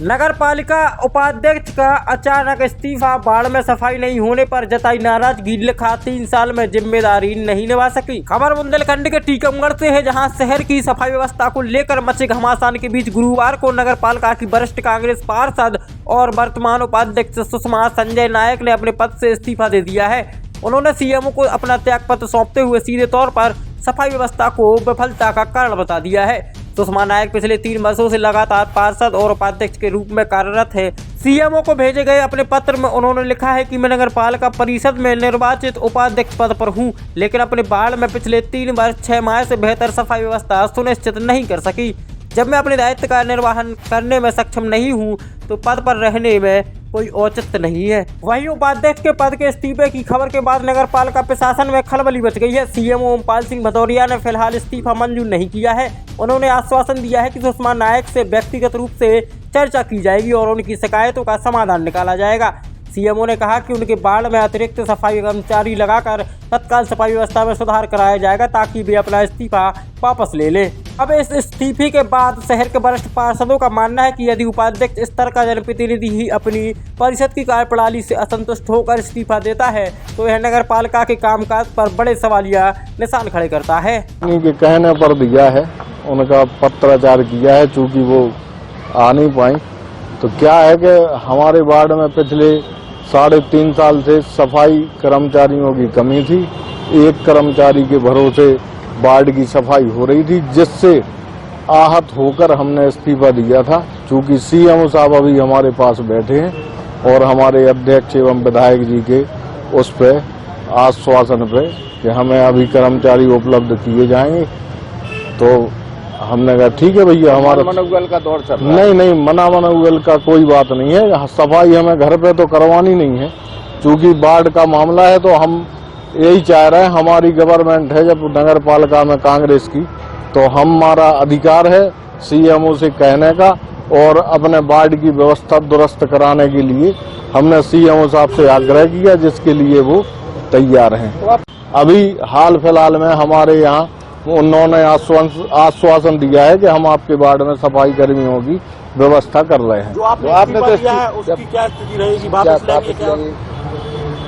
नगर पालिका उपाध्यक्ष का अचानक इस्तीफा। बाढ़ में सफाई नहीं होने पर जताई नाराजगी, लिखा 3 साल में जिम्मेदारी नहीं निभा सकी। खबर बुंदेलखंड के टीकमगढ़ से है, जहां शहर की सफाई व्यवस्था को लेकर मचे घमासान के बीच गुरुवार को नगर पालिका की वरिष्ठ कांग्रेस पार्षद और वर्तमान उपाध्यक्ष सुषमा संजय नायक ने अपने पद से इस्तीफा दे दिया है। उन्होंने सीएमओ को अपना त्यागपत्र सौंपते हुए सीधे तौर पर सफाई व्यवस्था को विफलता का कारण बता दिया है। सुषमा नायक पिछले 3 वर्षों से लगातार पार्षद और उपाध्यक्ष के रूप में कार्यरत है। सीएमओ को भेजे गए अपने पत्र में उन्होंने लिखा है कि मैं नगर पालिका परिषद में निर्वाचित उपाध्यक्ष पद पर हूं, लेकिन अपने वार्ड में पिछले 3 वर्ष 6 माह से बेहतर सफाई व्यवस्था सुनिश्चित नहीं कर सकी। जब मैं अपने दायित्व का निर्वहन करने में सक्षम नहीं हूं, तो पद पर रहने में कोई औचित्य नहीं है। वहीं उपाध्यक्ष के पद के इस्तीफे की खबर के बाद नगर पालिका प्रशासन में खलबली मच गई है। सीएमओ ओमपाल सिंह भदौरिया ने फिलहाल इस्तीफा मंजूर नहीं किया है। उन्होंने आश्वासन दिया है कि सुषमा नायक से व्यक्तिगत रूप से चर्चा की जाएगी और उनकी शिकायतों का समाधान निकाला जाएगा। सीएमओ ने कहा कि उनके वार्ड में अतिरिक्त सफाई कर्मचारी लगाकर तत्काल सफाई व्यवस्था में सुधार कराया जाएगा, ताकि वे अपना इस्तीफा वापस ले लें। अब इस इस्तीफे के बाद शहर के वरिष्ठ पार्षदों का मानना है कि यदि उपाध्यक्ष स्तर का जनप्रतिनिधि ही अपनी परिषद की कार्यप्रणाली से असंतुष्ट होकर इस्तीफा देता है, तो यह नगर पालिका के कामकाज पर बड़े सवालिया निशान खड़े करता है। उनके कहने पर दिया है, उनका पत्राचार किया है, चूंकि वो आ नहीं पाई। तो क्या है कि हमारे वार्ड में पिछले 3.5 साल से सफाई कर्मचारियों की कमी थी। एक कर्मचारी के भरोसे वार्ड की सफाई हो रही थी, जिससे आहत होकर हमने इस्तीफा दिया था। चूंकि सीएमओ साहब अभी हमारे पास बैठे हैं और हमारे अध्यक्ष एवं विधायक जी के उस पे आश्वासन पे कि हमें अभी कर्मचारी उपलब्ध किए जाएंगे, तो हमने कहा ठीक है भैया। हमारा मनोगल का दौर चल रहा है। नहीं, मनोगल का कोई बात नहीं है। सफाई हमें घर पे तो करवानी नहीं है, चूंकि वार्ड का मामला है। तो हम यही चाह रहे हैं, हमारी गवर्नमेंट है जब नगर पालिका में कांग्रेस की, तो हमारा अधिकार है सीएमओ से कहने का और अपने वार्ड की व्यवस्था दुरुस्त कराने के लिए हमने सीएमओ साहब से आग्रह किया, जिसके लिए वो तैयार हैं। अभी हाल फिलहाल में हमारे यहाँ उन्होंने आश्वासन दिया है कि हम आपके वार्ड में सफाई कर्मियों की व्यवस्था कर रहे हैं। जो आपने तो दिया है, उसकी क्या स्थिति रहेगी? वापस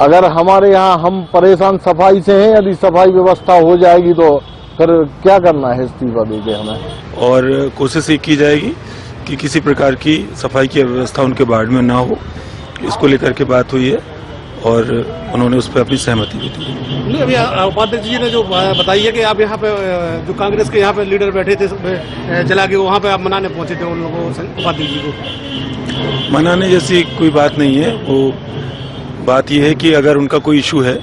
अगर हमारे यहाँ हम परेशान सफाई से हैं, यदि सफाई व्यवस्था हो जाएगी तो फिर क्या करना है इस्तीफा देके हमें। और कोशिश ये की जाएगी कि किसी प्रकार की सफाई की व्यवस्था उनके वार्ड में ना हो, इसको लेकर के बात हुई है और उन्होंने उस पर अपनी सहमति भी दी। नहीं, अभी उपाध्यक्ष जी ने जो बताई है कि आप यहाँ पे जो कांग्रेस के यहाँ पे लीडर बैठे थे जला के, वहाँ पे आप मनाने पहुंचे थे उन लोगों उपाध्यक्ष जी को। मनाने जैसी कोई बात नहीं है। वो बात यह है कि अगर उनका कोई इशू है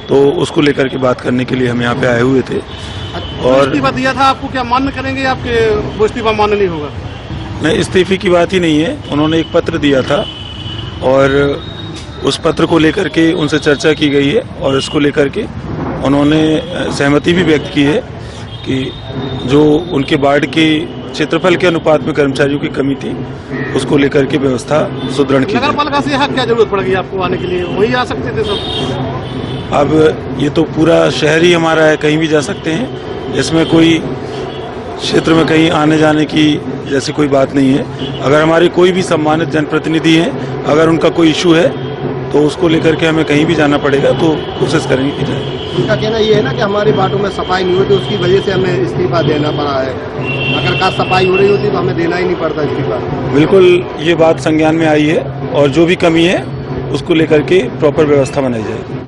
तो उसको लेकर के बात करने के लिए हम यहाँ पे आए हुए थे। और इस्तीफा दिया था, आपको क्या मान्य करेंगे? आपके वो इस्तीफा मान्य नहीं होगा? नहीं, इस्तीफे की बात ही नहीं है। उन्होंने एक पत्र दिया था और उस पत्र को लेकर के उनसे चर्चा की गई है और इसको लेकर के उन्होंने सहमति भी व्यक्त की है कि जो उनके वार्ड के क्षेत्रफल के अनुपात में कर्मचारियों की कमी थी, उसको लेकर के व्यवस्था सुदृढ़ की। नगर पालिका से यहाँ क्या जरूरत पड़ेगी आपको आने के लिए? वही आ सकते थे सब। अब ये तो पूरा शहर ही हमारा है, कहीं भी जा सकते हैं। इसमें कोई क्षेत्र में कहीं आने जाने की जैसी कोई बात नहीं है। अगर हमारे कोई भी सम्मानित जनप्रतिनिधि हैं, अगर उनका कोई इशू है तो उसको लेकर के हमें कहीं भी जाना पड़ेगा, तो कोशिश करेंगे कि जाए। उनका कहना ये है ना कि हमारे वार्डों में सफाई नहीं होती, उसकी वजह से हमें इस्तीफा देना पड़ा है। अगर का सफाई हो रही होती तो हमें देना ही नहीं पड़ता इस्तीफा। बिल्कुल, ये बात संज्ञान में आई है और जो भी कमी है उसको लेकर के प्रॉपर व्यवस्था बनाई जाएगी।